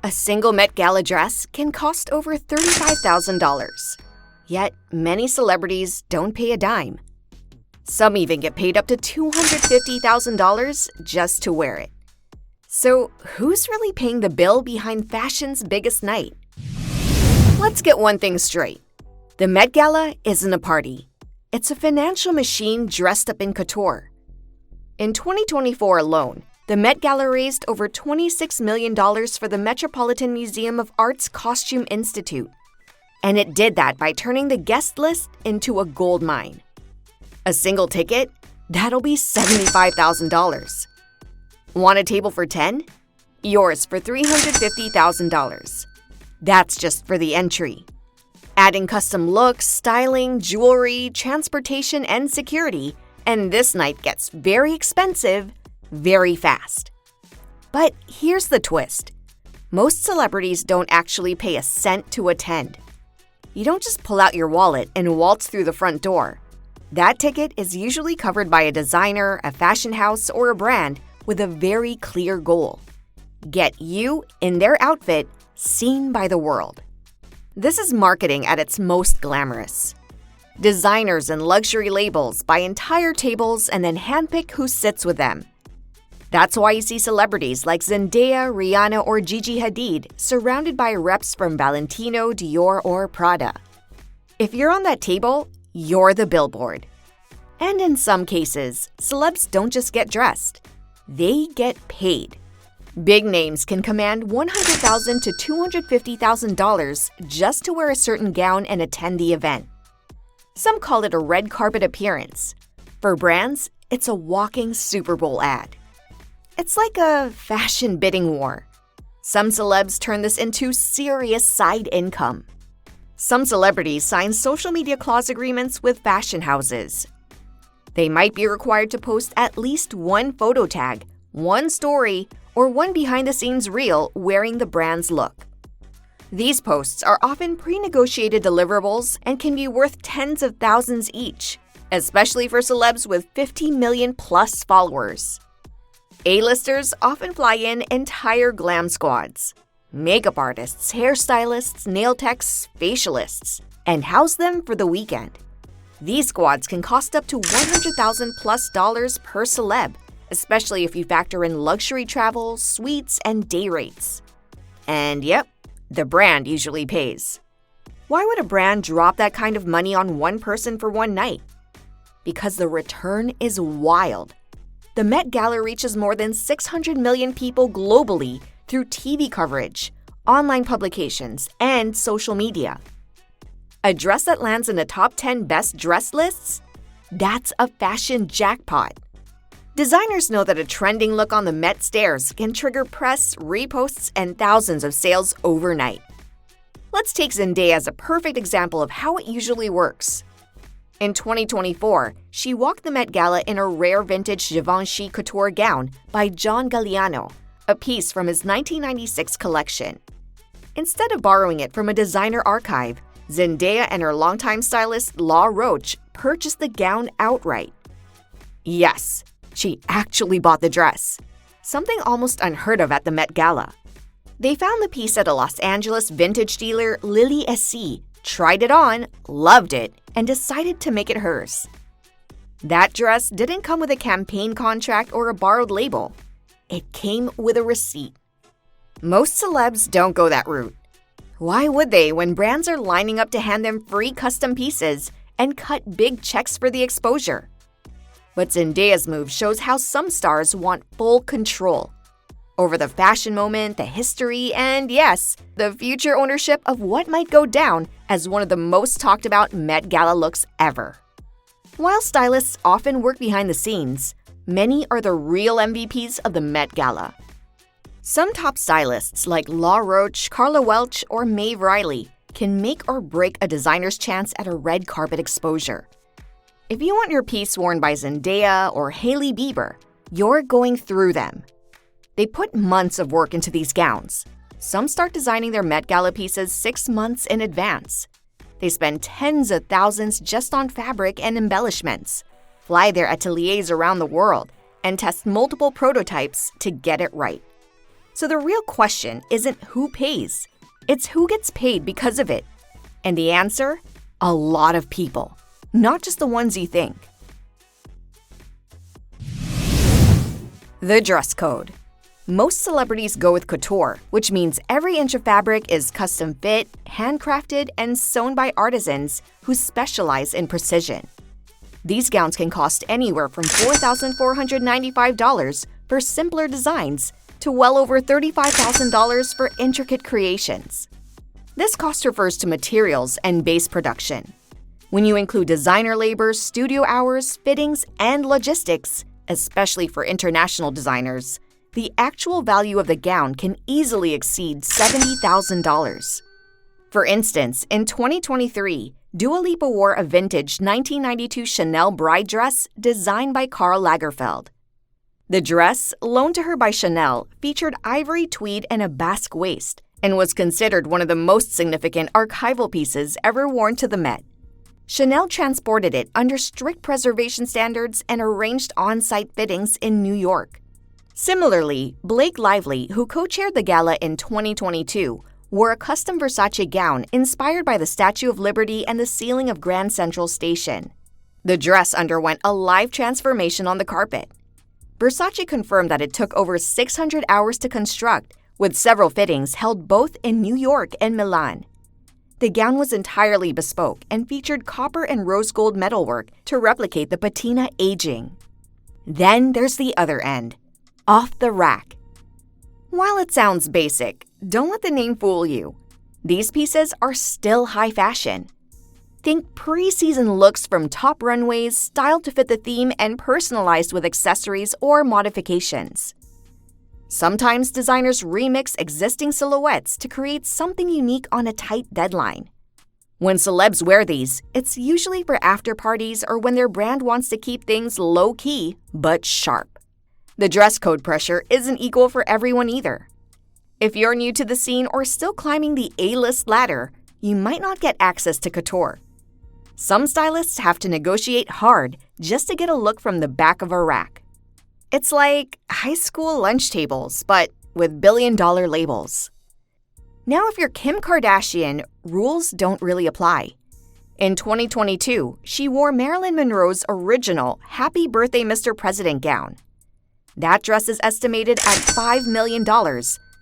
A single Met Gala dress can cost over $35,000. Yet, many celebrities don't pay a dime. Some even get paid up to $250,000 just to wear it. So, who's really paying the bill behind fashion's biggest night? Let's get one thing straight. The Met Gala isn't a party. It's a financial machine dressed up in couture. In 2024 alone, the Met Gala raised over $26 million for the Metropolitan Museum of Art's Costume Institute. And it did that by turning the guest list into a gold mine. A single ticket? That'll be $75,000. Want a table for 10? Yours for $350,000. That's just for the entry. Adding custom looks, styling, jewelry, transportation, and security, and this night gets very expensive very fast. But here's the twist. Most celebrities don't actually pay a cent to attend. You don't just pull out your wallet and waltz through the front door. That ticket is usually covered by a designer, a fashion house, or a brand with a very clear goal: get you in their outfit seen by the world. This is marketing at its most glamorous. Designers and luxury labels buy entire tables and then handpick who sits with them. That's why you see celebrities like Zendaya, Rihanna, or Gigi Hadid surrounded by reps from Valentino, Dior, or Prada. If you're on that table, you're the billboard. And in some cases, celebs don't just get dressed. They get paid. Big names can command $100,000 to $250,000 just to wear a certain gown and attend the event. Some call it a red carpet appearance. For brands, it's a walking Super Bowl ad. It's like a fashion bidding war. Some celebs turn this into serious side income. Some celebrities sign social media clause agreements with fashion houses. They might be required to post at least one photo tag, one story, or one behind-the-scenes reel wearing the brand's look. These posts are often pre-negotiated deliverables and can be worth tens of thousands each, especially for celebs with 50 million plus followers. A-listers often fly in entire glam squads: makeup artists, hairstylists, nail techs, facialists, and house them for the weekend. These squads can cost up to $100,000+ per celeb, especially if you factor in luxury travel, suites, and day rates. And yep, the brand usually pays. Why would a brand drop that kind of money on one person for one night? Because the return is wild. The Met Gala reaches more than 600 million people globally through TV coverage, online publications, and social media. A dress that lands in the top 10 best dress lists? That's a fashion jackpot. Designers know that a trending look on the Met stairs can trigger press, reposts, and thousands of sales overnight. Let's take Zendaya as a perfect example of how it usually works. In 2024, she walked the Met Gala in a rare vintage Givenchy couture gown by John Galliano, a piece from his 1996 collection. Instead of borrowing it from a designer archive, Zendaya and her longtime stylist Law Roach purchased the gown outright. Yes, she actually bought the dress, something almost unheard of at the Met Gala. They found the piece at a Los Angeles vintage dealer, Lily SC, tried it on, loved it, and decided to make it hers. That dress didn't come with a campaign contract or a borrowed label. It came with a receipt. Most celebs don't go that route. Why would they when brands are lining up to hand them free custom pieces and cut big checks for the exposure? But Zendaya's move shows how some stars want full control over the fashion moment, the history, and yes, the future ownership of what might go down as one of the most talked about Met Gala looks ever. While stylists often work behind the scenes, many are the real MVPs of the Met Gala. Some top stylists like Law Roach, Carla Welch, or Maeve Riley can make or break a designer's chance at a red carpet exposure. If you want your piece worn by Zendaya or Hailey Bieber, you're going through them. They put months of work into these gowns. Some start designing their Met Gala pieces 6 months in advance. They spend tens of thousands just on fabric and embellishments, fly their ateliers around the world, and test multiple prototypes to get it right. So the real question isn't who pays, it's who gets paid because of it. And the answer? A lot of people, not just the ones you think. The dress code. Most celebrities go with couture, which means every inch of fabric is custom fit, handcrafted, and sewn by artisans who specialize in precision. These gowns can cost anywhere from $4,495 for simpler designs to well over $35,000 for intricate creations. This cost refers to materials and base production. When you include designer labor, studio hours, fittings, and logistics, especially for international designers, the actual value of the gown can easily exceed $70,000. For instance, in 2023, Dua Lipa wore a vintage 1992 Chanel bride dress designed by Karl Lagerfeld. The dress, loaned to her by Chanel, featured ivory tweed and a basque waist, and was considered one of the most significant archival pieces ever worn to the Met. Chanel transported it under strict preservation standards and arranged on-site fittings in New York. Similarly, Blake Lively, who co-chaired the gala in 2022, wore a custom Versace gown inspired by the Statue of Liberty and the ceiling of Grand Central Station. The dress underwent a live transformation on the carpet. Versace confirmed that it took over 600 hours to construct, with several fittings held both in New York and Milan. The gown was entirely bespoke and featured copper and rose gold metalwork to replicate the patina aging. Then there's the other end. Off the rack. While it sounds basic, don't let the name fool you. These pieces are still high fashion. Think pre-season looks from top runways, styled to fit the theme and personalized with accessories or modifications. Sometimes designers remix existing silhouettes to create something unique on a tight deadline. When celebs wear these, it's usually for after parties or when their brand wants to keep things low-key but sharp. The dress code pressure isn't equal for everyone either. If you're new to the scene or still climbing the A-list ladder, you might not get access to couture. Some stylists have to negotiate hard just to get a look from the back of a rack. It's like high school lunch tables, but with billion-dollar labels. Now, if you're Kim Kardashian, rules don't really apply. In 2022, she wore Marilyn Monroe's original Happy Birthday Mr. President gown. That dress is estimated at $5 million,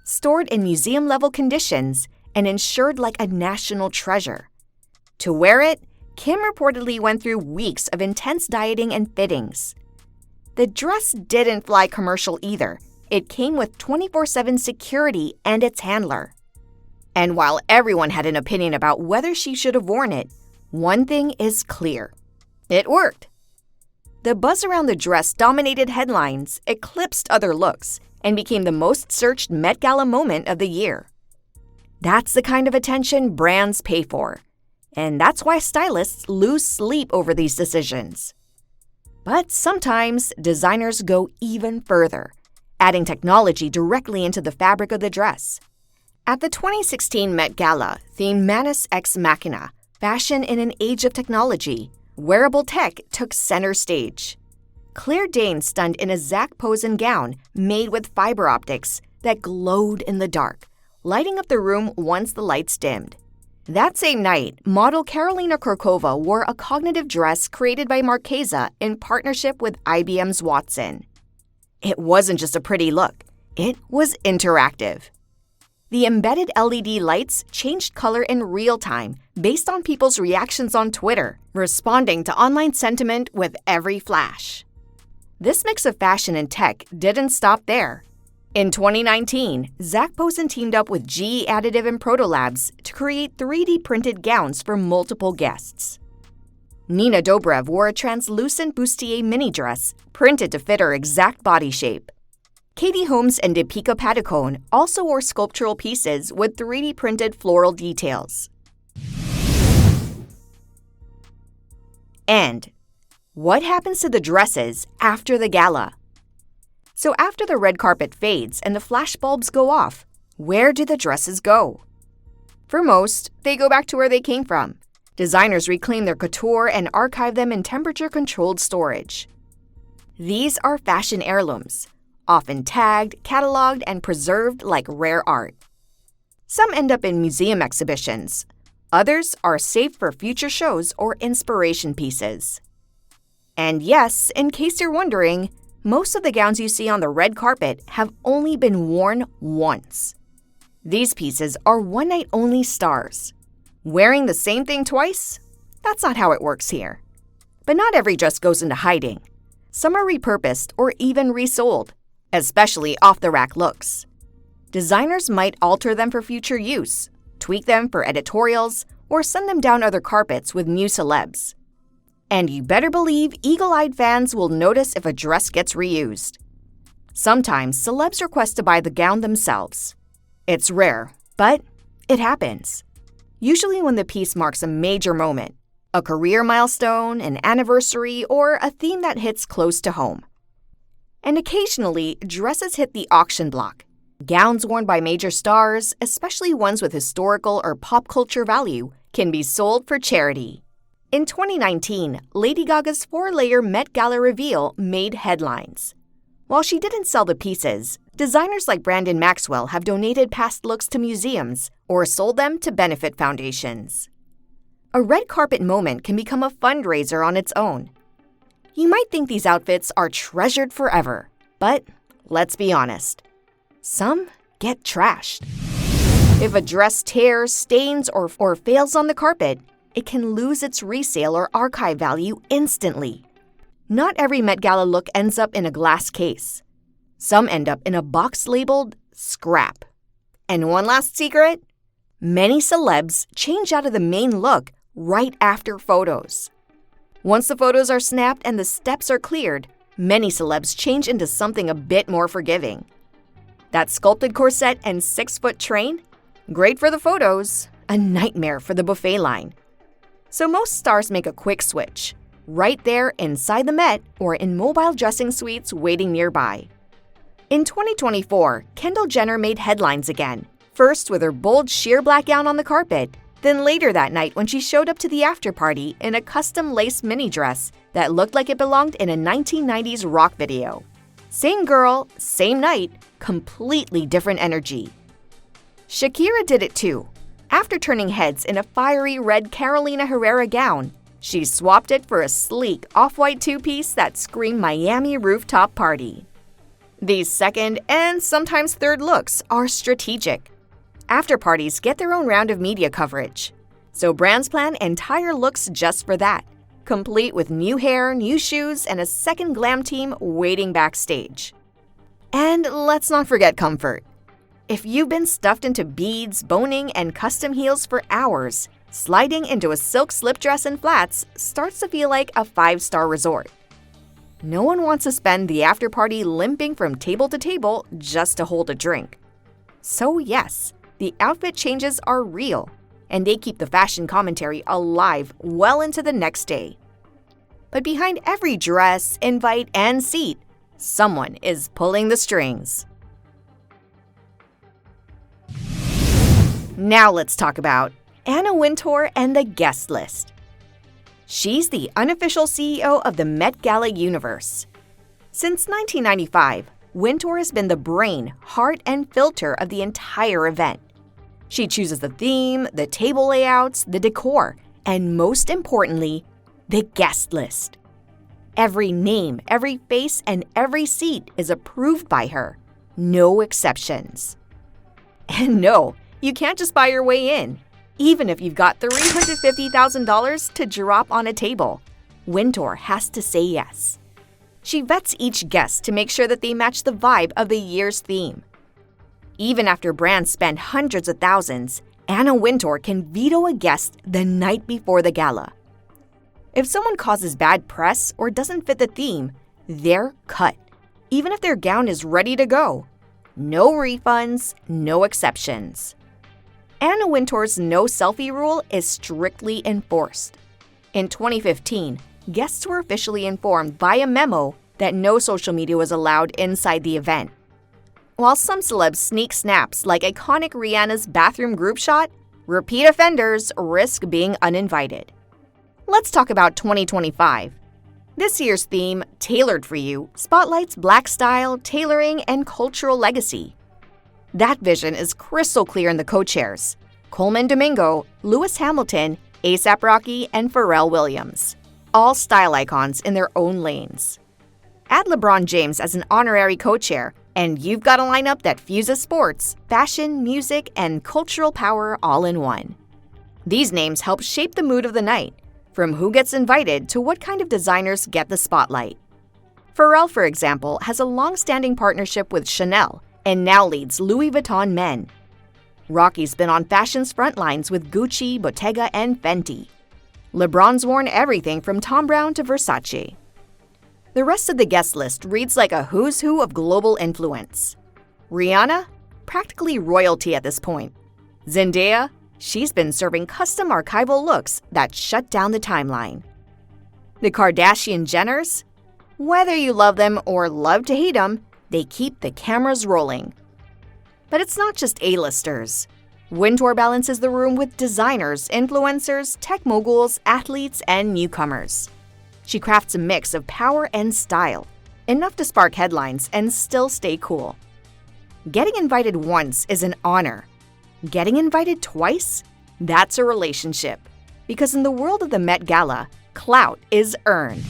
stored in museum-level conditions, and insured like a national treasure. To wear it, Kim reportedly went through weeks of intense dieting and fittings. The dress didn't fly commercial either. It came with 24/7 security and its handler. And while everyone had an opinion about whether she should have worn it, one thing is clear. It worked. The buzz around the dress dominated headlines, eclipsed other looks, and became the most searched Met Gala moment of the year. That's the kind of attention brands pay for. And that's why stylists lose sleep over these decisions. But sometimes designers go even further, adding technology directly into the fabric of the dress. At the 2016 Met Gala, themed Manus Ex Machina, Fashion in an Age of Technology, wearable tech took center stage. Claire Danes stunned in a Zac Posen gown made with fiber optics that glowed in the dark, lighting up the room once the lights dimmed. That same night, model Karolina Kurkova wore a cognitive dress created by Marchesa in partnership with IBM's Watson. It wasn't just a pretty look, it was interactive. The embedded LED lights changed color in real time based on people's reactions on Twitter, responding to online sentiment with every flash. This mix of fashion and tech didn't stop there. In 2019, Zac Posen teamed up with GE Additive and Protolabs to create 3D printed gowns for multiple guests. Nina Dobrev wore a translucent bustier mini dress printed to fit her exact body shape. Katie Holmes and Deepika Padukone also wore sculptural pieces with 3D printed floral details. And what happens to the dresses after the gala? So after the red carpet fades and the flashbulbs go off, where do the dresses go? For most, they go back to where they came from. Designers reclaim their couture and archive them in temperature-controlled storage. These are fashion heirlooms, often tagged, cataloged, and preserved like rare art. Some end up in museum exhibitions. Others are saved for future shows or inspiration pieces. And yes, in case you're wondering, most of the gowns you see on the red carpet have only been worn once. These pieces are one-night-only stars. Wearing the same thing twice? That's not how it works here. But not every dress goes into hiding. Some are repurposed or even resold, especially off-the-rack looks. Designers might alter them for future use, tweak them for editorials, or send them down other carpets with new celebs. And you better believe eagle-eyed fans will notice if a dress gets reused. Sometimes celebs request to buy the gown themselves. It's rare, but it happens. Usually when the piece marks a major moment, a career milestone, an anniversary, or a theme that hits close to home. And occasionally, dresses hit the auction block. Gowns worn by major stars, especially ones with historical or pop culture value, can be sold for charity. In 2019, Lady Gaga's 4-layer Met Gala reveal made headlines. While she didn't sell the pieces, designers like Brandon Maxwell have donated past looks to museums or sold them to benefit foundations. A red carpet moment can become a fundraiser on its own. You might think these outfits are treasured forever, but let's be honest. Some get trashed. If a dress tears, stains, or fails on the carpet, it can lose its resale or archive value instantly. Not every Met Gala look ends up in a glass case. Some end up in a box labeled scrap. And one last secret? Many celebs change out of the main look right after photos. Once the photos are snapped and the steps are cleared, many celebs change into something a bit more forgiving. That sculpted corset and 6-foot train? Great for the photos, a nightmare for the buffet line. So most stars make a quick switch, right there inside the Met or in mobile dressing suites waiting nearby. In 2024, Kendall Jenner made headlines again, first with her bold sheer black gown on the carpet, then later that night when she showed up to the after-party in a custom lace mini dress that looked like it belonged in a 1990s rock video. Same girl, same night, completely different energy. Shakira did it too. After turning heads in a fiery red Carolina Herrera gown, she swapped it for a sleek off-white two-piece that screamed Miami rooftop party. These second and sometimes third looks are strategic. After parties get their own round of media coverage, so brands plan entire looks just for that, complete with new hair, new shoes, and a second glam team waiting backstage. And let's not forget comfort. If you've been stuffed into beads, boning, and custom heels for hours, sliding into a silk slip dress and flats starts to feel like a 5-star resort. No one wants to spend the after-party limping from table to table just to hold a drink. So yes, the outfit changes are real, and they keep the fashion commentary alive well into the next day. But behind every dress, invite, and seat, someone is pulling the strings. Now let's talk about Anna Wintour and the guest list. She's the unofficial CEO of the Met Gala universe. Since 1995, Wintour has been the brain, heart, and filter of the entire event. She chooses the theme, the table layouts, the decor, and most importantly, the guest list. Every name, every face, and every seat is approved by her. No exceptions. And no, you can't just buy your way in. Even if you've got $350,000 to drop on a table, Wintour has to say yes. She vets each guest to make sure that they match the vibe of the year's theme. Even after brands spend hundreds of thousands, Anna Wintour can veto a guest the night before the gala. If someone causes bad press or doesn't fit the theme, they're cut, even if their gown is ready to go. No refunds, no exceptions. Anna Wintour's no selfie rule is strictly enforced. In 2015, guests were officially informed via memo that no social media was allowed inside the event. While some celebs sneak snaps like iconic Rihanna's bathroom group shot, repeat offenders risk being uninvited. Let's talk about 2025. This year's theme, Tailored for You, spotlights Black style, tailoring, and cultural legacy. That vision is crystal clear in the co-chairs: Coleman Domingo, Lewis Hamilton, A$AP Rocky, and Pharrell Williams, all style icons in their own lanes. Add LeBron James as an honorary co-chair, and you've got a lineup that fuses sports, fashion, music, and cultural power all in one. These names help shape the mood of the night, from who gets invited to what kind of designers get the spotlight. Pharrell, for example, has a long-standing partnership with Chanel and now leads Louis Vuitton Men. Rocky's been on fashion's front lines with Gucci, Bottega, and Fenty. LeBron's worn everything from Thom Browne to Versace. The rest of the guest list reads like a who's who of global influence. Rihanna? Practically royalty at this point. Zendaya? She's been serving custom archival looks that shut down the timeline. The Kardashian-Jenners? Whether you love them or love to hate them, they keep the cameras rolling. But it's not just A-listers. Wintour balances the room with designers, influencers, tech moguls, athletes, and newcomers. She crafts a mix of power and style, enough to spark headlines and still stay cool. Getting invited once is an honor. Getting invited twice? That's a relationship. Because in the world of the Met Gala, clout is earned.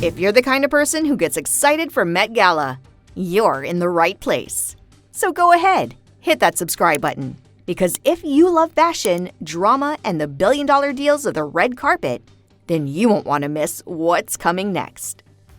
If you're the kind of person who gets excited for Met Gala, you're in the right place. So go ahead, hit that subscribe button. Because if you love fashion, drama, and the billion-dollar deals of the red carpet, then you won't want to miss what's coming next.